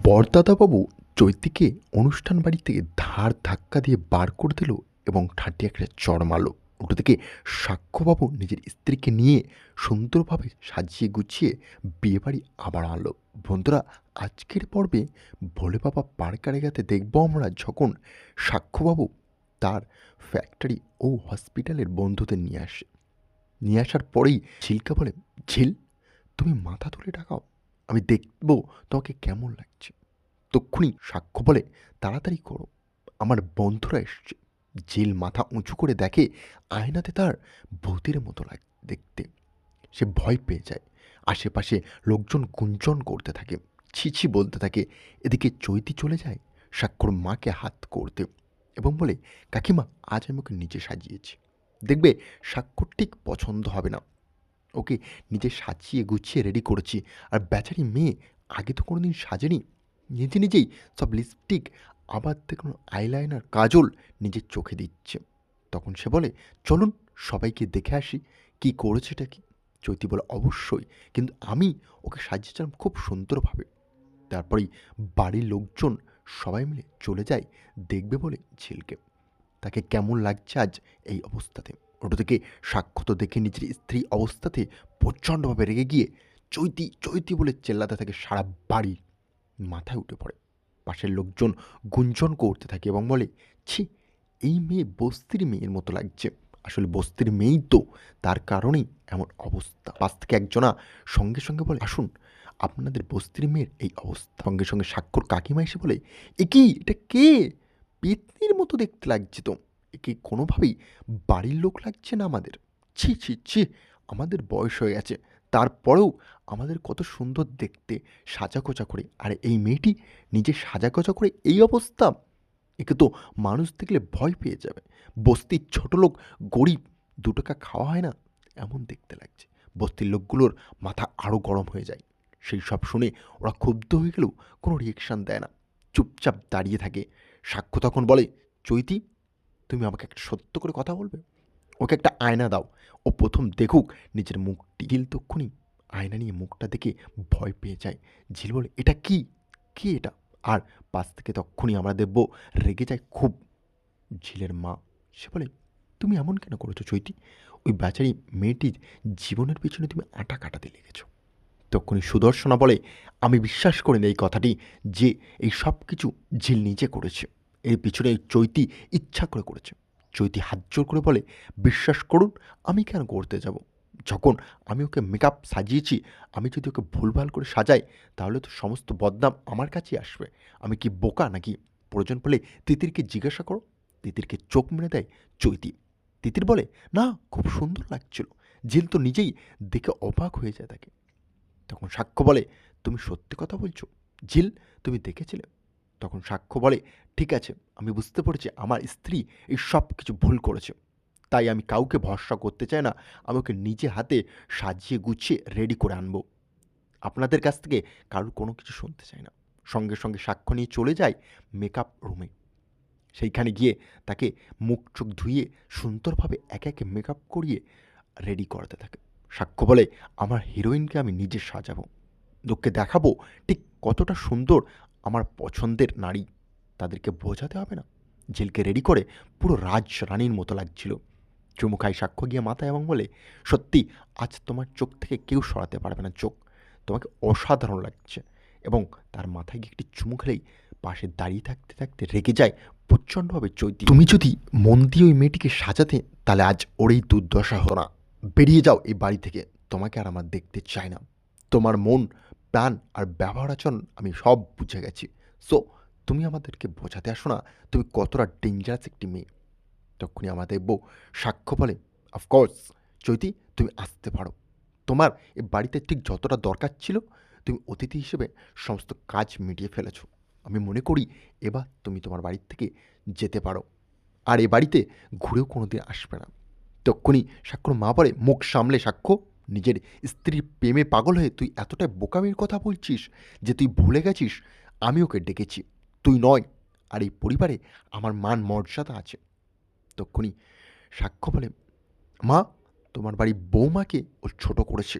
বরদাদাবাবু চৈতিকে অনুষ্ঠান বাড়ি থেকে ধাক্কা দিয়ে বার করে দিল এবং ঠাট্টি একটা চড় মারল। উল্টো থেকে সাক্ষ্যবাবু নিজের স্ত্রীকে নিয়ে সুন্দরভাবে সাজিয়ে গুছিয়ে বিয়েবাড়ি আবার আনলো। বন্ধুরা, আজকের পর্বে ভোলে বাবা পার্ক এরিয়াতে দেখবো আমরা যখন সাক্ষ্যবাবু তার ফ্যাক্টরি ও হসপিটালের বন্ধুদের নিয়ে আসার পরেই ঝিলকে বলে, ঝিল, তুমি মাথা তুলে টাকাও, আমি দেখব তোমাকে কেমন লাগছে। তক্ষুনি সাক্ষ্য বলে, তাড়াতাড়ি করো, আমার বন্ধুরা এসছে। ঝিল মাথা উঁচু করে দেখে আয়নাতে তার ভূতের মতো দেখতে। সে ভয় পেয়ে যায়। আশেপাশে লোকজন গুঞ্জন করতে থাকে, ছিছি বলতে থাকে। এদিকে চৈতি চলে যায় সাক্ষর মাকে হাত করতে এবং বলে, কাকিমা, আজ আমি ওকে নিজে সাজিয়েছি, দেখবে সাক্ষর ঠিক পছন্দ হবে না, ওকে নিজে সাজিয়ে গুছিয়ে রেডি করেছি। আর বেচারি মেয়ে আগে তো কোনোদিন সাজেনি, নিজে নিজেই সব লিপস্টিক, আবার দেখুন আইলাইনার, কাজল নিজের চোখে দিচ্ছে। তখন সে বলে, চলুন সবাইকে দেখে আসি কি করেছে এটা কি। চৈতি বলে, অবশ্যই, কিন্তু আমি ওকে সাজিয়েছিলাম খুব সুন্দরভাবে। তারপরেই বাড়ির লোকজন সবাই মিলে চলে যায় দেখবে বলে ঝিলকে, তাকে কেমন লাগছে আজ এই অবস্থাতে। ওটা থেকে সাক্ষ্য তো দেখে নিজের স্ত্রী অবস্থাতে প্রচণ্ডভাবে রেগে গিয়ে চৈতি চৈতি বলে চেল্লাতে থাকে, সারা বাড়ি মাথায় উঠে পড়ে। পাশের লোকজন গুঞ্জন করতে থাকে এবং বলে, ছি, এই মেয়ে বস্তির মেয়ের মতো লাগছে। আসলে বস্তির মেয়েই তো, তার কারণেই এমন অবস্থা। পাশ থেকে একজনা সঙ্গে সঙ্গে বলে, আসুন, আপনাদের বস্তির মেয়ের এই অবস্থা। সঙ্গে সঙ্গে সাক্ষর কাকিমা এসে বলে, এ কি, এটা কে, পেতনির মতো দেখতে লাগছে তো, একে কোনোভাবেই বাড়ির লোক লাগছে না আমাদের। ছি ছি ছি, আমাদের বয়স হয়ে গেছে, তারপরেও আমাদের কত সুন্দর দেখতে সাজাগোজা করে, আর এই মেয়েটি নিজে সাজাগোজা করে এই অবস্থা, একে তো মানুষ দেখলে ভয় পেয়ে যাবে। বস্তির ছোট লোক, গরিব, 2 টাকা খাওয়া হয় না এমন দেখতে লাগছে। বস্তির লোকগুলোর মাথা আরও গরম হয়ে যায়। সেই সব শুনে ওরা ক্ষুব্ধ হয়ে গেলেও কোনো রিয়েকশান দেয় না, চুপচাপ দাঁড়িয়ে থাকে। সাক্ষ্য তখন বলে, চৈতি, তুমি আমাকে একটা সত্য করে কথা বলবে, ওকে একটা আয়না দাও, ও প্রথম দেখুক নিজের মুখটি। ঝিল তক্ষুনি আয়না নিয়ে মুখটা দেখে ভয় পেয়ে যায়। ঝিল বলে, এটা কি, কি এটা? আর পাশ থেকে তক্ষুনি আমরা দেখব রেগে যায় খুব ঝিলের মা। সে বলে, তুমি এমন কেন করেছো চৈতি? ওই বেচারি মেয়েটির জীবনের পিছনে তুমি আটা কাটাতে লেগেছো। তক্ষুনি সুদর্শনা বলে, আমি বিশ্বাস করি না এই কথাটি, যে এই সব কিছু ঝিল নিজে করেছে। এর পিছনে এই চৈতি ইচ্ছা করে করেছে। চৈতি হাত জোর করে বলে, বিশ্বাস করুন, আমি কেন করতে যাব? যখন আমি ওকে মেকআপ সাজিয়েছি, আমি যদি ওকে ভুলভাল করে সাজাই, তাহলে তো সমস্ত বদনাম আমার কাছেই আসবে। আমি কি বোকা নাকি? প্রয়োজন পড়লে তিতিরকে জিজ্ঞাসা করো। তিতিরকে চোখ মেরে দেয় চৈতি। তিতির বলে, না, খুব সুন্দর লাগছিল। ঝিল তো নিজেই দেখে অবাক হয়ে যায় তাকে। তখন সাক্ষ্য বলে, তুমি সত্যি কথা বলছো ঝিল, তুমি দেখেছিলে? তখন সাক্ষ্য বলে, ঠিক আছে, আমি বুঝতে পেরেছি আমার স্ত্রী এই সব কিছু ভুল করেছে, তাই আমি কাউকে ভরসা করতে চাই না। আমি ওকে নিজে হাতে সাজিয়ে গুছিয়ে রেডি করে আনবো, আপনাদের কাছ থেকে কারোর কোনো কিছু শুনতে চাই না। সঙ্গে সঙ্গে সাক্ষ্য নিয়ে চলে যায় মেকআপ রুমে। সেইখানে গিয়ে তাকে মুখ চোখ ধুইয়ে সুন্দরভাবে একে একে মেকআপ করিয়ে রেডি করাতে থাকে। সাক্ষ্য বলে, আমার হিরোইনকে আমি নিজে সাজাবো, লোককে দেখাবো ঠিক কতটা সুন্দর আমার পছন্দের নারী, তাদেরকে বোঝাতে হবে না। ঝিলকে রেডি করে পুরো রাজ রানীর মতো লাগছিল। চুমু খায় সাক্ষ্য গিয়ে মাথায় এবং বলে, সত্যি আজ তোমার চোখ থেকে কেউ সরাতে পারবে না চোখ, তোমাকে অসাধারণ লাগছে। এবং তার মাথায় গিয়ে একটি চুমু খেলেই পাশে দাঁড়িয়ে থাকতে থাকতে রেগে যায় প্রচণ্ডভাবে চৈতি। তুমি যদি মন দিয়ে ওই মেয়েটিকে সাজাতে, তাহলে আজ ওর এই দুর্দশা হতো না। বেরিয়ে যাও এই বাড়ি থেকে, তোমাকে আর আমার দেখতে চাই না। তোমার মন, প্রাণ আর ব্যবহার আচরণ আমি সব বুঝে গেছি। সো তুমি আমাদেরকে বোঝাতে আসো না তুমি কতটা ডেঞ্জারাস একটি মেয়ে। তখনই আমাদের বউ সাক্ষ্য বলে, অফকোর্স চৈতি, তুমি আসতে পারো। তোমার এ বাড়িতে ঠিক যতটা দরকার ছিল, তুমি অতিথি হিসেবে সমস্ত কাজ মিটিয়ে ফেলেছো। আমি মনে করি এবার তুমি তোমার বাড়ির থেকে যেতে পারো, আর এ বাড়িতে ঘুরেও কোনো দিন আসবে না। তক্ষুনি সাক্ষ্যর মা বলে, মুখ সামলে সাক্ষ্য, নিজের স্ত্রীর প্রেমে পাগল হয়ে তুই এতটাই বোকামির কথা বলছিস যে তুই ভুলে গেছিস আমি ওকে ডেকেছি, তুই নয়। আর এই পরিবারে আমার মান মর্যাদা আছে। তক্ষুনি সাক্ষ্য বলে, মা, তোমার বাড়ির বৌমাকে ও ছোট করেছে,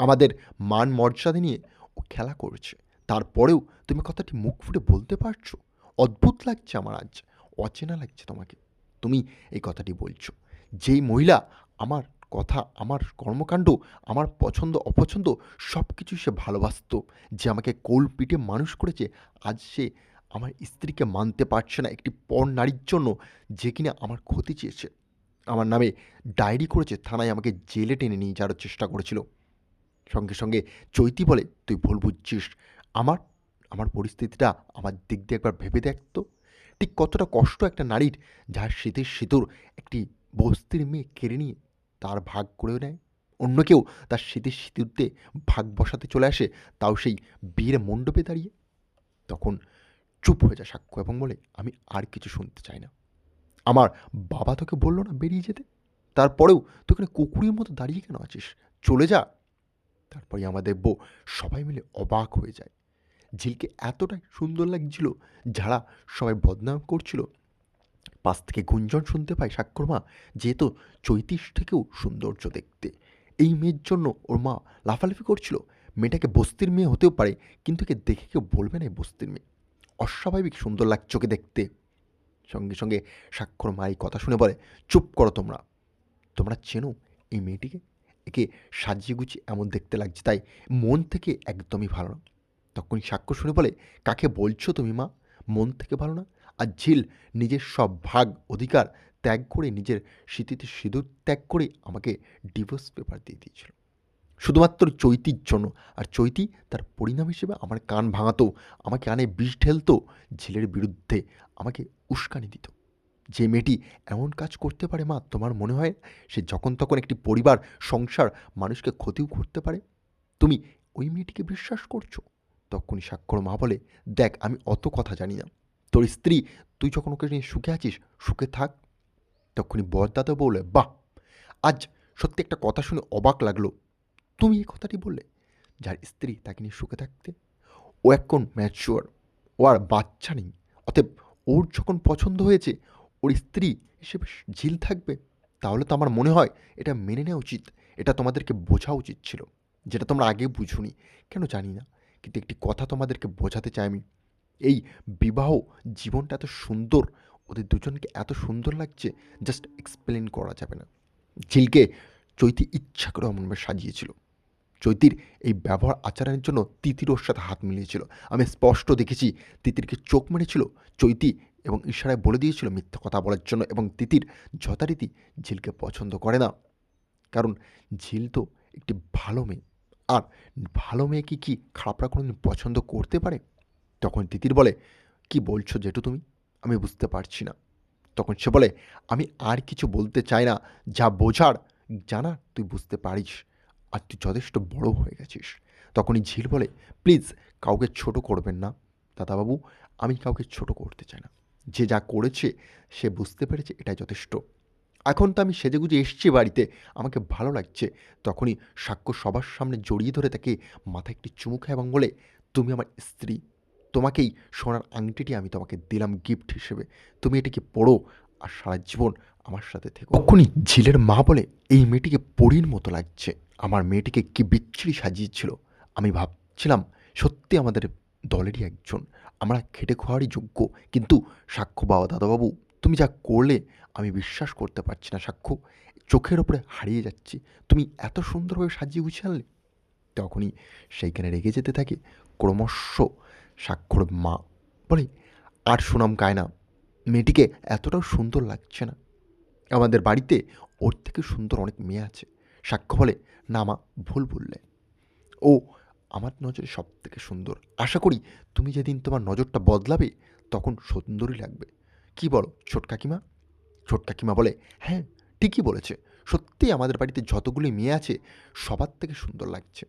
আমাদের মান মর্যাদা নিয়ে ও খেলা করেছে, তারপরেও তুমি কথাটি মুখ ফুটে বলতে পারছো। অদ্ভুত লাগছে আমার আজ। অচেনা লাগছে তোমাকে। তুমি এই কথাটি বলছো। যেই মহিলা আমার কথা, আমার কর্মকাণ্ড, আমার পছন্দ অপছন্দ সব কিছু সে ভালোবাসত, যে আমাকে কোল পিঠে মানুষ করেছে, আজ সে আমার স্ত্রীকে মানতে পারছে না একটি পর নারীর জন্য, যে কিনা আমার ক্ষতি চেয়েছে। আমার নামে ডায়েরি করেছে, থানায় আমাকে জেলে টেনে নিয়ে যাওয়ার চেষ্টা করেছিল। সঙ্গে, সঙ্গে চৈতি বলে, "তুই ভুল বুঝছিস। আমার আমার পরিস্থিতিটা আমার দিক দিয়ে একবার ভেবে দেখ তো। ঠিক কতটা কষ্ট একটা নারীর, যার স্মৃতির সিঁদুর একটি বস্তির মেয়ে কেড়ে নিয়ে তার ভাগ করেও নেয়। অন্য কেউ তার স্মৃতির সিঁদুর দিয়ে ভাগ বসাতে চলে আসে, তাও সেই বিয়ের মণ্ডপে দাঁড়িয়ে।" তখন চুপ হয়ে যায় সাক্ষ্য এবং বলে, "আমি আর কিছু শুনতে চাই না। আমার বাবা তোকে বলল না বেরিয়ে যেতে? তারপরেও তুই এখানে কুকুরের মতো দাঁড়িয়ে কেন আছিস? চলে যা।" তারপরে আমাদের বউ সবাই মিলে অবাক হয়ে যায়। ঝিলকে এতটাই সুন্দর লাগছিল, যারা সবাই বদনাম করছিল, পাশ থেকে গুঞ্জন শুনতে পায় সাক্ষর মা, যেহেতু চৈতিশ থেকেও সৌন্দর্য দেখতে। এই মেয়ের জন্য ওর মা লাফালাফি করছিল। মেয়েটাকে বস্তির মেয়ে হতেও পারে, কিন্তু একে দেখে কেউ বলবে না এই বস্তির মেয়ে। অস্বাভাবিক সুন্দর লাগছে ওকে দেখতে। সঙ্গে সঙ্গে সাক্ষর মা এই কথা শুনে বলে, "চুপ করো তোমরা। তোমরা চেনো এই মেয়েটিকে? একে সাজিয়ে গুছিয়ে এমন দেখতে লাগছে, তাই মন থেকে একদমই ভালো না।" তখনই সাক্ষ্য শুনে বলে, "কাকে বলছো তুমি মা? মন থেকে ভালো না?" আর ঝিল নিজের সব ভাগ অধিকার ত্যাগ করে, নিজের স্মৃতিতে সিঁদুর ত্যাগ করে আমাকে ডিভোর্স পেপার দিয়ে দিয়েছিল, শুধুমাত্র চৈতির জন্য। আর চৈতি তার পরিণাম হিসেবে আমার কান ভাঙাতো, আমাকে কানে বিষ ঢেলতো, ঝিলের বিরুদ্ধে আমাকে উস্কানি দিত। যে মেয়েটি এমন কাজ করতে পারে মা, তোমার মনে হয় সে যখন তখন একটি পরিবার, সংসার, মানুষকে ক্ষতিও করতে পারে? তুমি ওই মেয়েটিকে বিশ্বাস করছো? তখনই সাক্ষর মা বলে, "দেখ, আমি অত কথা জানি না। তোর স্ত্রী, তুই যখন ওকে নিয়ে সুখে আছিস, সুখে থাক।" তখনই বরদাদা বলে, "বাহ! আজ সত্যি একটা কথা শুনে অবাক লাগলো। তুমি এই কথাটি বললে? যার স্ত্রী তাকে নিয়ে সুখে থাকতে? ও এখন ম্যাচিওর, ও আর বাচ্চা নেই। অতএব ওর যখন পছন্দ হয়েছে, ওর স্ত্রী হিসেবে ঝিল থাকবে, তাহলে তো আমার মনে হয় এটা মেনে নেওয়া উচিত। এটা তোমাদেরকে বোঝা উচিত ছিল, যেটা তোমরা আগে বুঝোনি। কেন জানি না, কিন্তু একটি কথা তোমাদেরকে বোঝাতে চাই আমি। এই বিবাহ জীবনটা এত সুন্দর, ওদের দুজনকে এত সুন্দর লাগছে, জাস্ট এক্সপ্লেন করা যাবে না।" ঝিলকে চৈতি ইচ্ছা করে অমনভাবে সাজিয়েছিল। চৈতির এই ব্যবহার আচরণের জন্য তিতির ওর সাথে হাত মিলিয়েছিল। আমি স্পষ্ট দেখেছি তিতিরকে চোখ মেরেছিল চৈতি, এবং ইশারায় বলে দিয়েছিল মিথ্যা কথা বলার জন্য। এবং তিতির যথারীতি ঝিলকে পছন্দ করে না, কারণ ঝিল তো একটি ভালো মেয়ে। আর ভালো মেয়েকে কি খারাপরা কোনোদিন পছন্দ করতে পারে? তখন তিতির বলে, "কি বলছো জেঠু তুমি? আমি বুঝতে পারছি না।" তখন সে বলে, "আমি আর কিছু বলতে চাই না। যা বোঝার, জানার তুই বুঝতে পারিস। আর তুই যথেষ্ট বড় হয়ে গেছিস।" তখনই ঝিল বলে, "প্লিজ কাউকে ছোট করবেন না দাদাবাবু। আমি কাউকে ছোট করতে চাই না। যে যা করেছে সে বুঝতে পেরেছে, এটাই যথেষ্ট। এখন তো আমি সেজেগুজে এসছি বাড়িতে, আমাকে ভালো লাগছে।" তখনই সাক্ষ্য সবার সামনে জড়িয়ে ধরে তাকে মাথায় একটি চুমু খায় এবং বলে, "তুমি আমার স্ত্রী। তোমাকেই সোনার আংটিটি আমি তোমাকে দিলাম গিফট হিসেবে। তুমি এটিকে পড়ো আর সারা জীবন আমার সাথে থেকো।" তখনই ঝিলের মা বলে, "এই মেয়েটিকে পরীর মতো লাগছে। আমার মেয়েটিকে কি বিচ্ছিরি সাজিয়েছিল। আমি ভাবছিলাম সত্যি আমাদের দলেরই একজন। আমরা খেটে খাওয়ারই যোগ্য। কিন্তু সাক্ষ্য বাবা, দাদাবাবু, তুমি যা করলে আমি বিশ্বাস করতে পারছি না সাক্ষ্য। চোখের ওপরে হারিয়ে যাচ্ছি। তুমি এত সুন্দরভাবে সাজিয়ে গুছিয়ে আনলে?" তখনই সেইখানে রেগে যেতে থাকে ক্রমশ সাক্ষর মা। বলে, "আর সুনাম গায় না। মেয়েটিকে এতটাও সুন্দর লাগছে না। আমাদের বাড়িতে ওর থেকে সুন্দর অনেক মেয়ে আছে।" সাক্ষ্য বলে, "না মা, ভুল বললে। ও আমার নজরে সবথেকে সুন্দর। আশা করি তুমি যেদিন তোমার নজরটা বদলাবে, তখন সুন্দরই লাগবে। কি বলো ছোট কাকিমা?" ছোট কাকিমা বলে, "হ্যাঁ, ঠিকই বলেছে। সত্যিই আমাদের বাড়িতে যতগুলি মেয়ে আছে, সবার থেকে সুন্দর লাগছে।"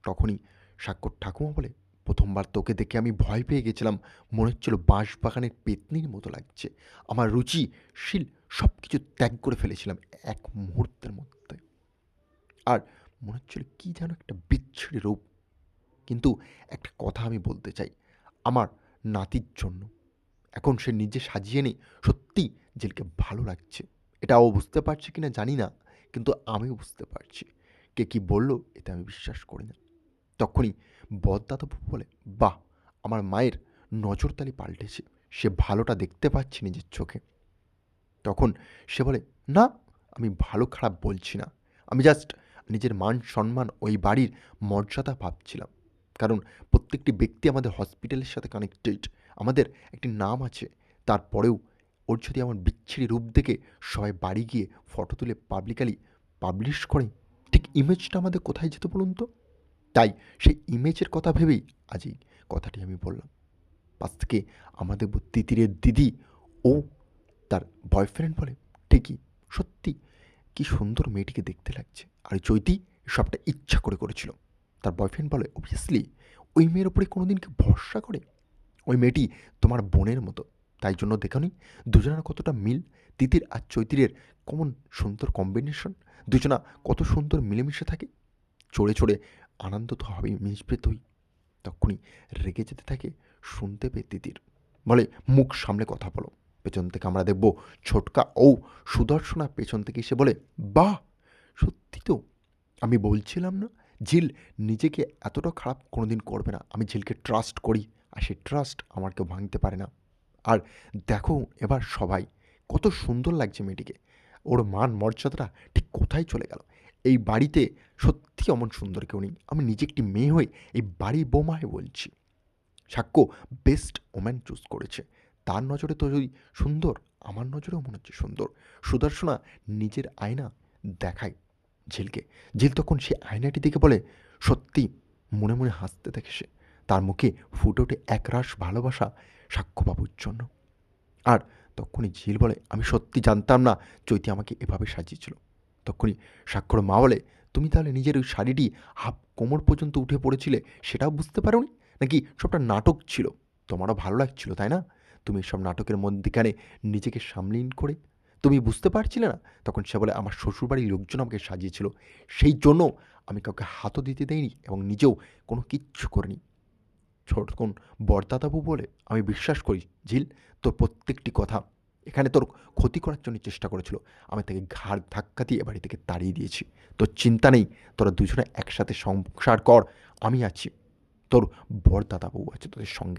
তখনই সাক্ষর ঠাকুমা বলে, "প্রথমবার তোকে দেখে আমি ভয় পেয়ে গেছিলাম। মনে হচ্ছিল বাঁশবাগানের পেত্নির মতো লাগছে। আমার রুচি, শীল সব কিছু ত্যাগ করে ফেলেছিলাম এক মুহূর্তের মধ্যে। আর মনে হচ্ছিল কী যেন একটা বিচ্ছিরি রূপ। কিন্তু একটা কথা আমি বলতে চাই, আমার নাতির জন্য। এখন সে নিজে সাজিয়ে নেই, সত্যিই জেলকে ভালো লাগছে। এটা ও বুঝতে পারছে কিনা জানি না, কিন্তু আমিও বুঝতে পারছি। কে কী বলল এতে আমি বিশ্বাস করি না। তখনই বড়দাদাবাবু বলে, বাহ! আমার মায়ের নজরদারি পাল্টেছে। সে ভালোটা দেখতে পাচ্ছে নিজের চোখে। তখন সে বলে, না, আমি ভালো খারাপ বলছি না। আমি জাস্ট নিজের মান সম্মান ওই বাড়ির মর্যাদা ভাবছিলাম। কারণ প্রত্যেকটি ব্যক্তি আমাদের হসপিটালের সাথে কানেক্টেড। আমাদের একটি নাম আছে। তারপরেও ওর যদি এমন বিচ্ছিরি রূপ দেখে সবাই বাড়ি গিয়ে ফটো তুলে পাবলিকালি পাবলিশ করে, ঠিক ইমেজটা আমাদের কোথায় যেত বলুন তো? তাই সেই ইমেজের কথা ভেবেই আজ এই কথাটি আমি বললাম। পাশ থেকে আমাদের তিতিরের দিদি ও তার বয়ফ্রেন্ড বলে, ঠিকই, সত্যি কি সুন্দর মেয়েটিকে দেখতে লাগছে। আর চৈতি সবটা ইচ্ছা করে করেছিল। তার বয়ফ্রেন্ড বলে, অবভিয়াসলি ওই মেয়ের উপরে কোনোদিন কি ভরসা করে? ওই মেয়েটি তোমার বোনের মতো। তাই জন্য দেখোনি দুজনের কতটা মিল। তিতির আর চৈতিরের কেমন সুন্দর কম্বিনেশন। দুজনা কত সুন্দর মিলেমিশে থাকে। চড়ে চড়ে আনন্দ তো হবেই, মিশবে তোই। তক্ষুনি রেগে যেতে থাকে শুনতে পেয়ে তিতির। বলে, মুখ সামলে কথা বলো। পেছন থেকে আমরা দেখব ছোটকা ও সুদর্শনা পেছন থেকে এসে বলে, বাহ! সত্যি তো, আমি বলছিলাম না ঝিল নিজেকে এতটা খারাপ কোনোদিন করবে না। আমি ঝিলকে ট্রাস্ট করি, আর সেই ট্রাস্ট আমার কেউ ভাঙতে পারে না। আর দেখো এবার সবাই কত সুন্দর লাগছে মেয়েটিকে। ওর মান মর্যাদাটা ঠিক কোথায় চলে গেল? এই বাড়িতে সত্যি অমন সুন্দর কেউ নেই। আমি নিজে একটি মেয়ে হয়ে এই বাড়ির বৌমা হয়ে বলছি। সাক্ষ্য বেস্ট ওম্যান চুজ করেছে। তার নজরে তো যদি সুন্দর, আমার নজরেও মনে হচ্ছে সুন্দর। সুদর্শনা নিজের আয়না দেখায় ঝিলকে। ঝিল তখন সে আয়নাটি দেখে বলে, সত্যি, মনে মনে হাসতে থাকে সে। তার মুখে ফুটে ওঠে একরাশ ভালোবাসা সাক্ষ্যবাবুর জন্য। আর তক্ষুনি ঝিল বলে, আমি সত্যি জানতাম না চৈতি আমাকে এভাবে সাজিয়েছিল। তক্ষুনি সাক্ষর মা বলে, তুমি তাহলে নিজের ওই শাড়িটি হাফ কোমর পর্যন্ত উঠে পড়েছিলে, সেটাও বুঝতে পারোনি? নাকি সবটা নাটক ছিল? তোমারও ভালো লাগছিল, তাই না? তুমি সব নাটকের মধ্যিখানে নিজেকে সামলিন করে তুমি বুঝতে পারছিলে না? তখন সে বলে, আমার শ্বশুরবাড়ির লোকজন আমাকে সাজিয়েছিল। সেই জন্য আমি কাউকে হাতও দিতে দেইনি এবং নিজেও কোনো কিচ্ছু করিনি। ছোটকুন বরদাদাবু বলে, আমি বিশ্বাস করি ঝিল, তোর প্রত্যেকটি কথা এখানে তোর ক্ষতি করার জন্য চেষ্টা করেছিল। আমি তাকে ঘাড় ধাক্কা দিয়ে বাড়ি থেকে তাড়িয়ে দিয়েছি। তোর চিন্তা নেই, তোরা দুজনে একসাথে সংসার কর, আমি আছি। তোর বরদাদাবু আছে তোদের সঙ্গে।